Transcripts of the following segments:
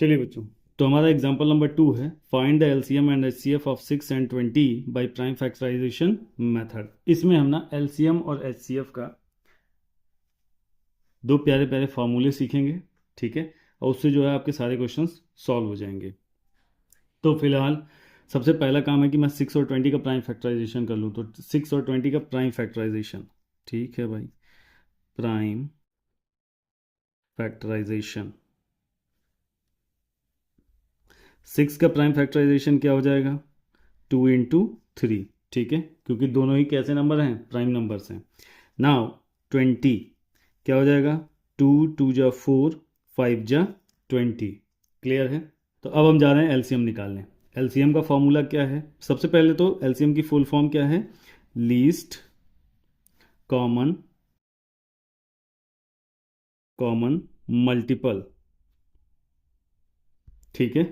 चलिए बच्चों, तो हमारा एग्जांपल नंबर 2 है, find the LCM and HCF of 6 and 20 by prime factorization method. इसमें हम ना एलसीएम और एचसीएफ का दो प्यारे प्यारे फार्मूले सीखेंगे, ठीक है, और उससे जो है आपके सारे क्वेश्चंस सॉल्व हो जाएंगे। तो फिलहाल सबसे पहला काम है कि मैं 6 और 20 का प्राइम फैक्टराइजेशन कर लूँ। तो 6 और 20 का प्राइम फैक्टराइजेशन, ठीक है भाई, प्राइम फैक्टराइजेशन। 6 का प्राइम फैक्टराइजेशन क्या हो जाएगा? 2 × 3, ठीक है, क्योंकि दोनों ही कैसे नंबर हैं? प्राइम नंबर्स हैं। नाउ 20 क्या हो जाएगा? 2 × 2 = 4, 5 × 20। क्लियर है? तो अब हम जा रहे हैं एलसीएम निकालने। एलसीएम का फॉर्मूला क्या है? सबसे पहले तो एलसीएम की फुल फॉर्म क्या है? लीस्ट कॉमन कॉमन मल्टीपल, ठीक है।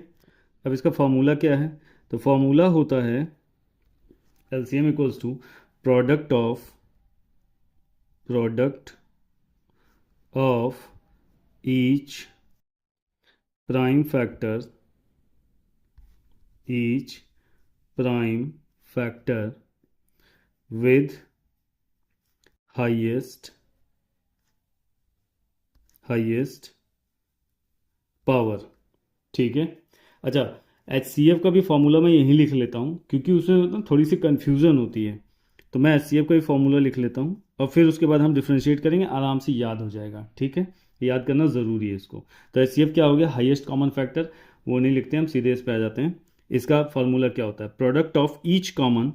अब इसका फॉर्मूला क्या है? तो फॉर्मूला होता है LCM equals to product of each prime factor with highest power, ठीक है। अच्छा, एचसीएफ का भी फॉर्मूला मैं यहीं लिख लेता हूँ क्योंकि उसमें ना थोड़ी सी कन्फ्यूज़न होती है। तो मैं एचसीएफ का भी फॉर्मूला लिख लेता हूँ और फिर उसके बाद हम डिफ्रेंशिएट करेंगे, आराम से याद हो जाएगा, ठीक है। याद करना ज़रूरी है इसको। तो एचसीएफ क्या हो गया? Highest common factor. वो नहीं लिखते, हम सीधे इस पे आ जाते हैं। इसका फॉर्मूला क्या होता है? Product of each common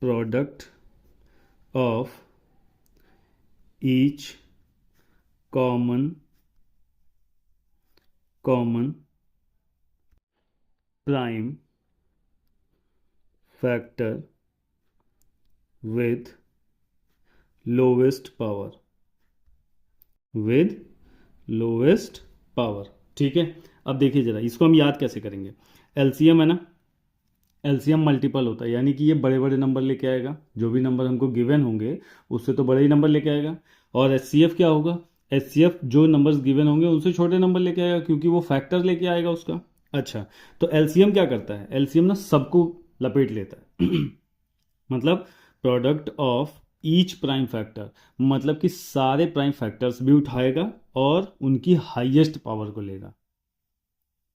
product of each common prime factor with lowest power, ठीक है। अब देखिए जरा, इसको हम याद कैसे करेंगे? एलसीएम है ना, एलसीएम मल्टीपल होता है, यानी कि ये बड़े बड़े नंबर लेके आएगा। जो भी नंबर हमको गिवन होंगे उससे तो बड़े ही नंबर लेके आएगा। और एचसीएफ क्या होगा? एचसीएफ जो नंबर्स गिवन होंगे उनसे छोटे नंबर लेके आएगा, क्योंकि वो फैक्टर लेके आएगा उसका। अच्छा, तो एलसीएम क्या करता है? एलसीएम ना सबको लपेट लेता है मतलब product of each prime factor, मतलब कि सारे प्राइम फैक्टर्स भी उठाएगा और उनकी हाईएस्ट पावर को लेगा।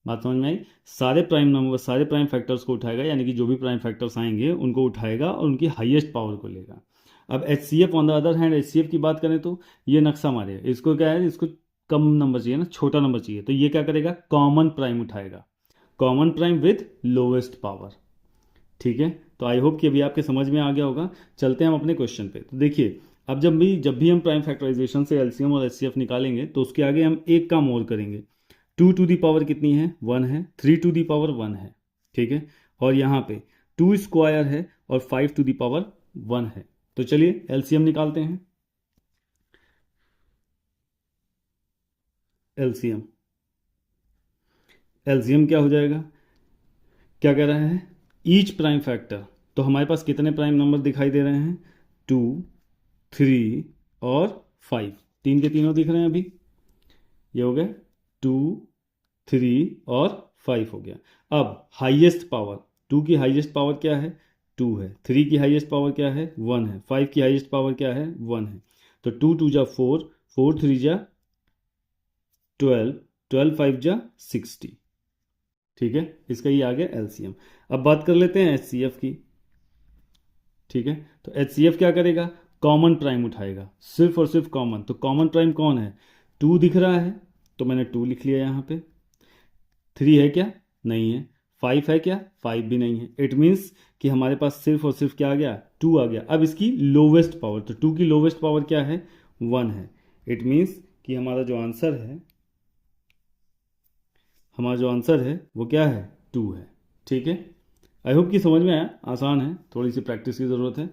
बात समझ में आई? सारे प्राइम नंबर, सारे प्राइम फैक्टर्स को उठाएगा, यानी कि जो भी प्राइम फैक्टर्स आएंगे उनको उठाएगा और उनकी हाईएस्ट पावर को लेगा। अब H C F on the other hand, H C F की बात करें तो ये नक्शा मारे, इसको क्या है, इसको कम नंबर चाहिए ना, छोटा नंबर चाहिए। तो ये क्या करेगा? कॉमन प्राइम उठाएगा, common prime with lowest power, ठीक है। तो आई होप कि अभी आपके समझ में आ गया होगा। चलते हैं हम अपने क्वेश्चन पे। तो देखिए, अब जब भी हम प्राइम फैक्टराइजेशन से एलसीएम और एचसीएफ निकालेंगे तो उसके आगे हम एक काम और करेंगे। 2 टू दी पावर कितनी है? 1 है। 3 टू दी पावर 1 है, ठीक है। और यहाँ पे 2² है और 5 टू दी पावर 1 है। तो चलिए एलसीएम निकालते हैं। एलसीएम एलसीएम क्या हो जाएगा? क्या कह रहा है? Each prime factor. तो हमारे पास कितने प्राइम नंबर दिखाई दे रहे हैं? 2, 3 और 5। तीन के तीनों दिख रहे हैं अभी। ये हो गया 2, 3 और 5 हो गया। अब हाईएस्ट पावर, 2 की हाईएस्ट पावर क्या है? 2 है। 3 की हाईएस्ट पावर क्या है? 1 है। 5 की हाईएस्ट पावर क्या है? 1 है। तो 2 × 2 = 4, 4 × 3 = 12, 12 × 5 = 60, ठीक है। इसका ही आ गया एलसीएम। अब बात कर लेते हैं एचसीएफ की, ठीक है। तो एचसीएफ क्या करेगा? कॉमन प्राइम उठाएगा, सिर्फ और सिर्फ कॉमन। तो कॉमन प्राइम कौन है? 2 दिख रहा है तो मैंने 2 लिख लिया यहाँ पे। 3 है क्या? नहीं है। 5 है क्या? 5 भी नहीं है। इट मीन्स कि हमारे पास सिर्फ और सिर्फ क्या आ गया? 2 आ गया। अब इसकी लोवेस्ट पावर, तो 2 की लोवेस्ट पावर क्या है? 1 है। इट मीन्स कि हमारा जो आंसर है वो क्या है? 2 है, ठीक है। आई होप कि समझ में आया। आसान है, थोड़ी सी प्रैक्टिस की ज़रूरत है।